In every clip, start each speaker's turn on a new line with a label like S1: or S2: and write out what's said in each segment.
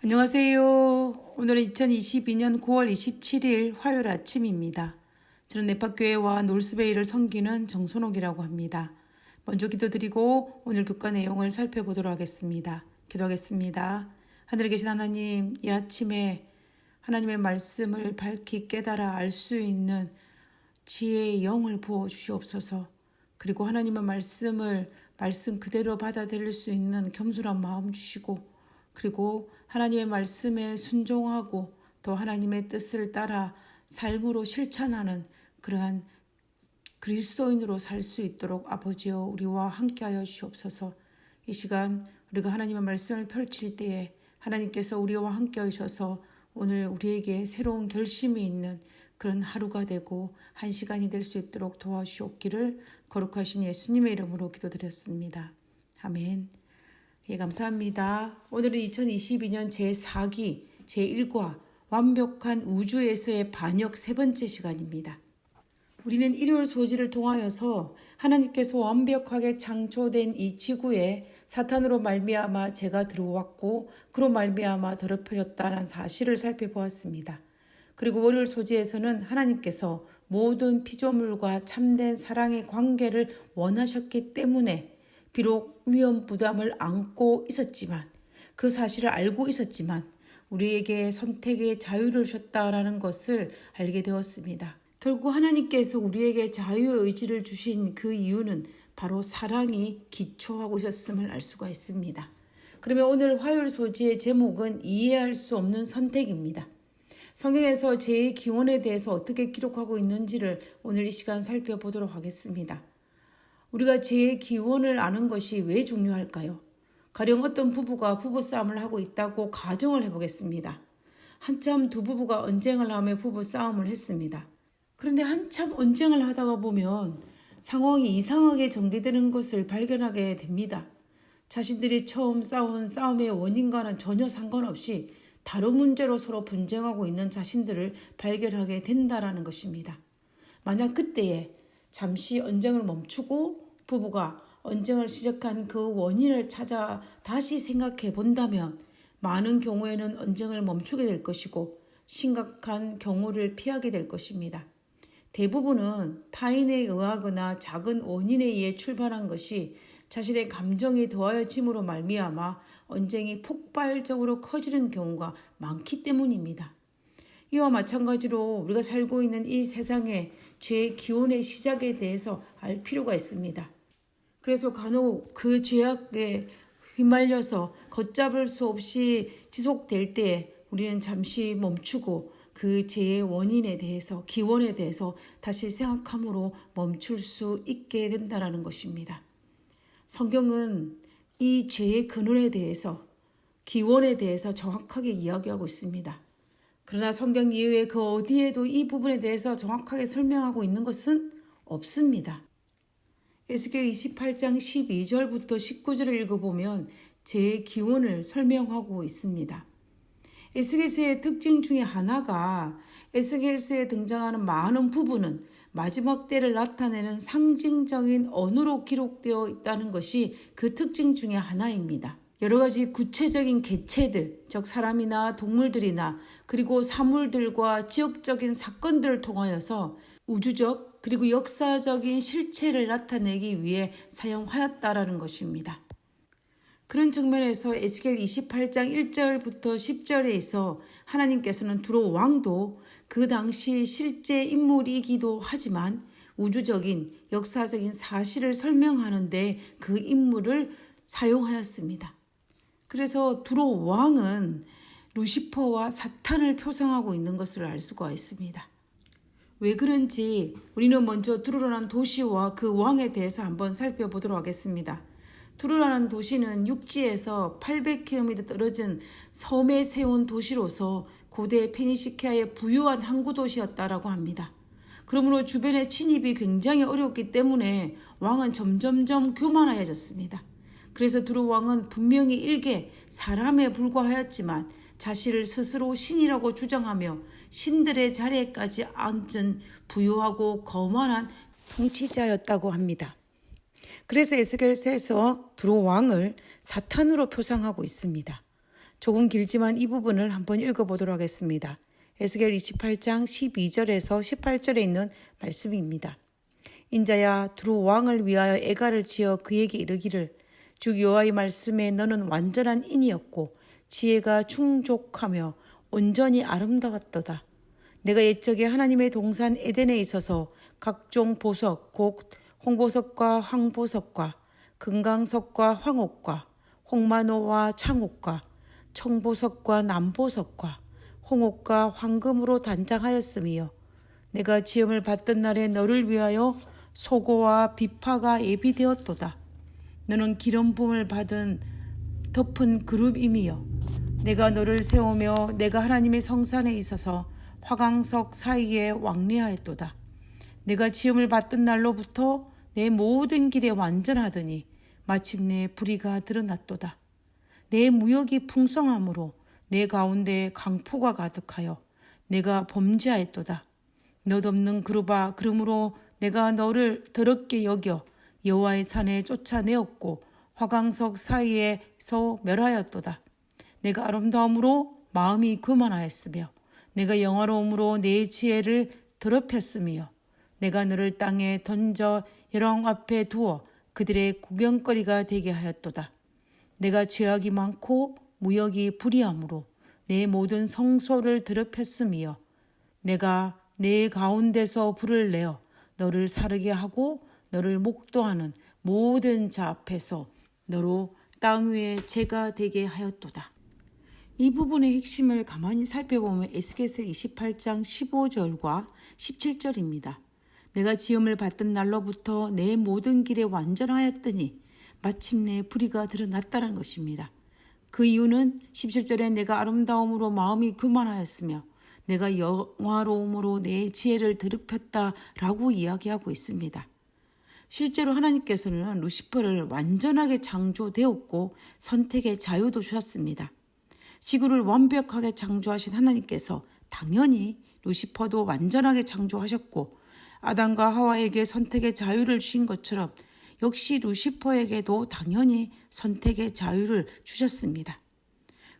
S1: 안녕하세요. 오늘은 2022년 9월 27일 화요일 아침입니다. 저는 네파교회와 놀스베이를 섬기는 정선옥이라고 합니다. 먼저 기도드리고 오늘 교과 내용을 살펴보도록 하겠습니다. 기도하겠습니다. 하늘에 계신 하나님, 이 아침에 하나님의 말씀을 밝히 깨달아 알 수 있는 지혜의 영을 부어주시옵소서. 그리고 하나님의 말씀을 말씀 그대로 받아들일 수 있는 겸손한 마음 주시고, 그리고 하나님의 말씀에 순종하고 또 하나님의 뜻을 따라 삶으로 실천하는 그러한 그리스도인으로 살 수 있도록 아버지여 우리와 함께하여 주시옵소서. 이 시간 우리가 하나님의 말씀을 펼칠 때에 하나님께서 우리와 함께하여 주셔서 오늘 우리에게 새로운 결심이 있는 그런 하루가 되고 한 시간이 될 수 있도록 도와주시옵기를 거룩하신 예수님의 이름으로 기도드렸습니다. 아멘. 예, 감사합니다. 오늘은 2022년 제4기 제1과 완벽한 우주에서의 반역 세 번째 시간입니다. 우리는 일요일 소지를 통하여서 하나님께서 완벽하게 창조된 이 지구에 사탄으로 말미암아 죄가 들어왔고 그로 말미암아 더럽혀졌다는 사실을 살펴보았습니다. 그리고 월요일 소지에서는 하나님께서 모든 피조물과 참된 사랑의 관계를 원하셨기 때문에 비록 위험 부담을 안고 있었지만 그 사실을 알고 있었지만 우리에게 선택의 자유를 주셨다라는 것을 알게 되었습니다. 결국 하나님께서 우리에게 자유의 의지를 주신 그 이유는 바로 사랑이 기초하고 있었음을 알 수가 있습니다. 그러면 오늘 화요일 소지의 제목은 이해할 수 없는 선택입니다. 성경에서 죄의 기원에 대해서 어떻게 기록하고 있는지를 오늘 이 시간 살펴보도록 하겠습니다. 우리가 죄의 기원을 아는 것이 왜 중요할까요? 가령 어떤 부부가 부부싸움을 하고 있다고 가정을 해보겠습니다. 한참 두 부부가 언쟁을 하며 부부싸움을 했습니다. 그런데 한참 언쟁을 하다가 보면 상황이 이상하게 전개되는 것을 발견하게 됩니다. 자신들이 처음 싸운 싸움의 원인과는 전혀 상관없이 다른 문제로 서로 분쟁하고 있는 자신들을 발견하게 된다는 것입니다. 만약 그때에 잠시 언쟁을 멈추고 부부가 언쟁을 시작한 그 원인을 찾아 다시 생각해 본다면 많은 경우에는 언쟁을 멈추게 될 것이고 심각한 경우를 피하게 될 것입니다. 대부분은 타인에 의하거나 작은 원인에 의해 출발한 것이 자신의 감정이 더하여짐으로 말미암아 언쟁이 폭발적으로 커지는 경우가 많기 때문입니다. 이와 마찬가지로 우리가 살고 있는 이 세상의 죄의 기원의 시작에 대해서 알 필요가 있습니다. 그래서 간혹 그 죄악에 휘말려서 걷잡을 수 없이 지속될 때에 우리는 잠시 멈추고 그 죄의 원인에 대해서 기원에 대해서 다시 생각함으로 멈출 수 있게 된다는 것입니다. 성경은 이 죄의 근원에 대해서 기원에 대해서 정확하게 이야기하고 있습니다. 그러나 성경 이외에 그 어디에도 이 부분에 대해서 정확하게 설명하고 있는 것은 없습니다. 에스겔 28장 12절부터 19절을 읽어보면 죄의 기원을 설명하고 있습니다. 에스겔서의 특징 중에 하나가 에스겔서에 등장하는 많은 부분은 마지막 때를 나타내는 상징적인 언어로 기록되어 있다는 것이 그 특징 중에 하나입니다. 여러 가지 구체적인 개체들, 즉 사람이나 동물들이나 그리고 사물들과 지역적인 사건들을 통하여서 우주적 그리고 역사적인 실체를 나타내기 위해 사용하였다라는 것입니다. 그런 측면에서 에스겔 28장 1절부터 10절에서 하나님께서는 두로 왕도 그 당시 실제 인물이기도 하지만 우주적인 역사적인 사실을 설명하는데 그 인물을 사용하였습니다. 그래서 두로 왕은 루시퍼와 사탄을 표상하고 있는 것을 알 수가 있습니다. 왜 그런지 우리는 먼저 두로라는 도시와 그 왕에 대해서 한번 살펴보도록 하겠습니다. 두로라는 도시는 육지에서 800km 떨어진 섬에 세운 도시로서 고대 페니시키아의 부유한 항구 도시였다라고 합니다. 그러므로 주변의 침입이 굉장히 어려웠기 때문에 왕은 점점점 교만해졌습니다. 그래서 두로 왕은 분명히 일개 사람에 불과하였지만 자신을 스스로 신이라고 주장하며 신들의 자리에까지 앉은 부유하고 거만한 통치자였다고 합니다. 그래서 에스겔서에서 두로 왕을 사탄으로 표상하고 있습니다. 조금 길지만 이 부분을 한번 읽어보도록 하겠습니다. 에스겔 28장 12절에서 18절에 있는 말씀입니다. 인자야, 두루 왕을 위하여 애가를 지어 그에게 이르기를 주 여호와의 말씀에 너는 완전한 인이었고 지혜가 충족하며 온전히 아름다웠도다. 내가 옛적에 하나님의 동산 에덴에 있어서 각종 보석, 곧 홍보석과 황보석과 금강석과 황옥과 홍마노와 창옥과 청보석과 남보석과 홍옥과 황금으로 단장하였으며 내가 지음을 받던 날에 너를 위하여 소고와 비파가 예비되었도다. 너는 기름 부음을 받은 덮은 그룹임이여 내가 너를 세우며 내가 하나님의 성산에 있어서 화강석 사이에 왕래하였도다. 내가 지음을 받던 날로부터 내 모든 길에 완전하더니 마침내 불의가 드러났도다. 내 무역이 풍성함으로 내 가운데 강포가 가득하여 내가 범죄하였도다. 너덮는 그루바, 그러므로 내가 너를 더럽게 여겨 여호와의 산에 쫓아내었고 화강석 사이에서 멸하였도다. 내가 아름다움으로 마음이 교만하였으며 내가 영화로움으로 내 지혜를 더럽혔으며 내가 너를 땅에 던져 여러 앞에 두어 그들의 구경거리가 되게 하였도다. 내가 죄악이 많고 무역이 불의함으로 내 모든 성소를 더럽혔으며 내가 내 가운데서 불을 내어 너를 사르게 하고 너를 목도하는 모든 자 앞에서 너로 땅 위에 죄가 되게 하였도다. 이 부분의 핵심을 가만히 살펴보면 에스겔서 28장 15절과 17절입니다. 내가 지음을 받던 날로부터 내 모든 길에 완전하였더니 마침내 불의가 드러났다는 것입니다. 그 이유는 17절에 내가 아름다움으로 마음이 교만하였으며 내가 영화로움으로 내 지혜를 더럽혔다라고 이야기하고 있습니다. 실제로 하나님께서는 루시퍼를 완전하게 창조되었고 선택의 자유도 주셨습니다. 지구를 완벽하게 창조하신 하나님께서 당연히 루시퍼도 완전하게 창조하셨고 아담과 하와에게 선택의 자유를 주신 것처럼 역시 루시퍼에게도 당연히 선택의 자유를 주셨습니다.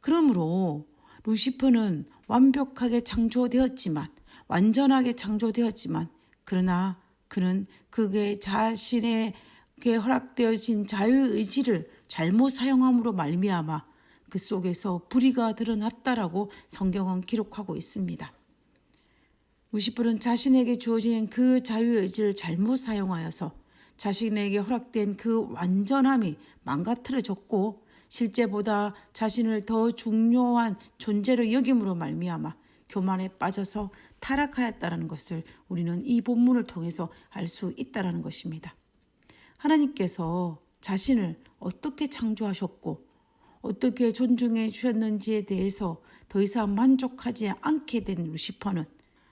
S1: 그러므로 루시퍼는 완벽하게 창조되었지만 완전하게 창조되었지만 그러나 그는 그의 자신에게 허락되어진 자유의지를 잘못 사용함으로 말미암아 그 속에서 불의가 드러났다라고 성경은 기록하고 있습니다. 루시퍼는 자신에게 주어진 그 자유의지를 잘못 사용하여서 자신에게 허락된 그 완전함이 망가뜨려졌고 실제보다 자신을 더 중요한 존재로 여김으로 말미암아 교만에 빠져서 타락하였다는 것을 우리는 이 본문을 통해서 알 수 있다는 것입니다. 하나님께서 자신을 어떻게 창조하셨고 어떻게 존중해 주셨는지에 대해서 더 이상 만족하지 않게 된 루시퍼는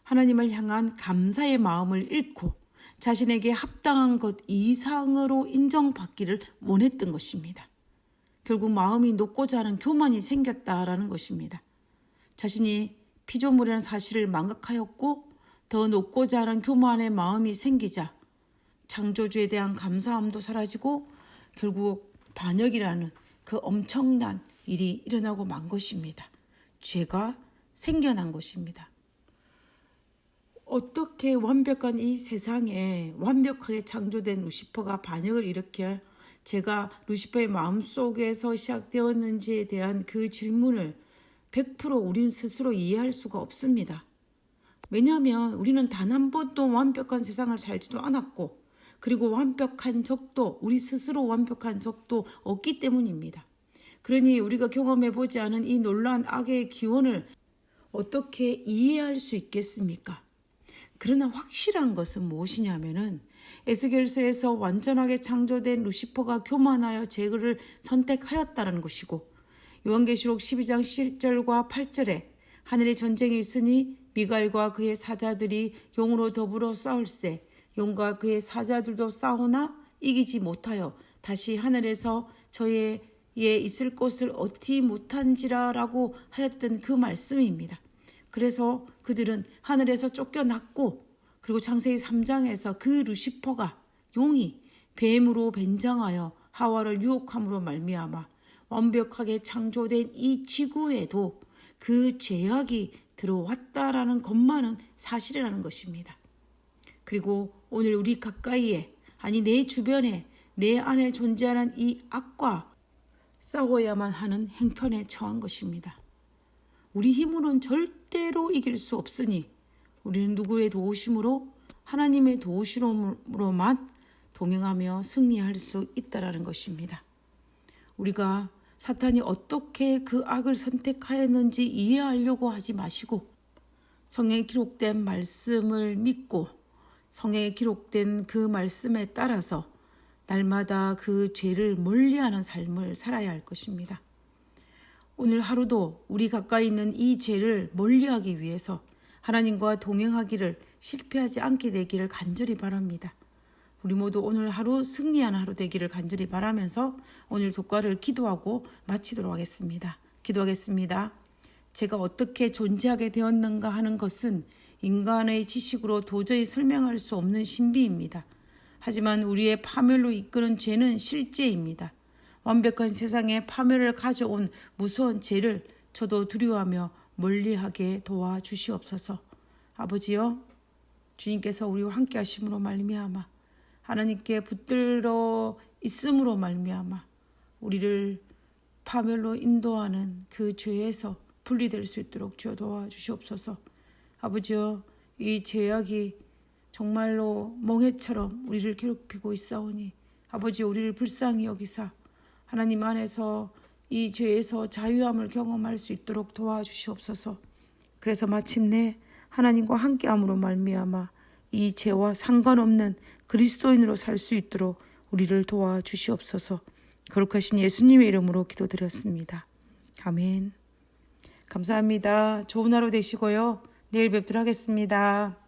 S1: 하나님을 향한 감사의 마음을 잃고 자신에게 합당한 것 이상으로 인정받기를 원했던 것입니다. 결국 마음이 높고자 하는 교만이 생겼다라는 것입니다. 자신이 피조물이라는 사실을 망각하였고 더 높고자 하는 교만의 마음이 생기자 창조주에 대한 감사함도 사라지고 결국 반역이라는 그 엄청난 일이 일어나고 만 것입니다. 죄가 생겨난 것입니다. 어떻게 완벽한 이 세상에 완벽하게 창조된 루시퍼가 반역을 일으켜 제가 루시퍼의 마음속에서 시작되었는지에 대한 그 질문을 100% 우리는 스스로 이해할 수가 없습니다. 왜냐하면 우리는 단 한 번도 완벽한 세상을 살지도 않았고 그리고 완벽한 적도 우리 스스로 완벽한 적도 없기 때문입니다. 그러니 우리가 경험해보지 않은 이 놀라운 악의 기원을 어떻게 이해할 수 있겠습니까? 그러나 확실한 것은 무엇이냐면은 에스겔서에서 완전하게 창조된 루시퍼가 교만하여 죄를 선택하였다는 것이고 요한계시록 12장 7절과 8절에 하늘에 전쟁이 있으니 미갈과 그의 사자들이 용으로 더불어 싸울세 용과 그의 사자들도 싸우나 이기지 못하여 다시 하늘에서 저의 있을 곳을 얻지 못한지라라고 하였던 그 말씀입니다. 그래서 그들은 하늘에서 쫓겨났고 그리고 창세기 3장에서 그 루시퍼가 용이 뱀으로 변장하여 하와를 유혹함으로 말미암아 완벽하게 창조된 이 지구에도 그 죄악이 들어왔다라는 것만은 사실이라는 것입니다. 그리고 오늘 우리 가까이에, 아니 내 주변에, 내 안에 존재하는 이 악과 싸워야만 하는 행편에 처한 것입니다. 우리 힘으로는 절대로 이길 수 없으니 우리는 누구의 도우심으로, 하나님의 도우심으로만 동행하며 승리할 수 있다라는 것입니다. 우리가 사탄이 어떻게 그 악을 선택하였는지 이해하려고 하지 마시고 성경에 기록된 말씀을 믿고 성경에 기록된 그 말씀에 따라서 날마다 그 죄를 멀리하는 삶을 살아야 할 것입니다. 오늘 하루도 우리 가까이 있는 이 죄를 멀리하기 위해서 하나님과 동행하기를 실패하지 않게 되기를 간절히 바랍니다. 우리 모두 오늘 하루 승리하는 하루 되기를 간절히 바라면서 오늘 교과를 기도하고 마치도록 하겠습니다. 기도하겠습니다. 제가 어떻게 존재하게 되었는가 하는 것은 인간의 지식으로 도저히 설명할 수 없는 신비입니다. 하지만 우리의 파멸로 이끄는 죄는 실제입니다. 완벽한 세상에 파멸을 가져온 무서운 죄를 저도 두려워하며 멀리하게 도와주시옵소서. 아버지여, 주님께서 우리와 함께 하심으로 말미암아 하나님께 붙들어 있음으로 말미암아 우리를 파멸로 인도하는 그 죄에서 분리될 수 있도록 주여 도와주시옵소서. 아버지여, 이 죄악이 정말로 멍해처럼 우리를 괴롭히고 있사오니 아버지, 우리를 불쌍히 여기사 하나님 안에서 이 죄에서 자유함을 경험할 수 있도록 도와주시옵소서. 그래서 마침내 하나님과 함께함으로 말미암아 이 죄와 상관없는 그리스도인으로 살 수 있도록 우리를 도와주시옵소서. 거룩하신 예수님의 이름으로 기도드렸습니다. 아멘. 감사합니다. 좋은 하루 되시고요. 내일 뵙도록 하겠습니다.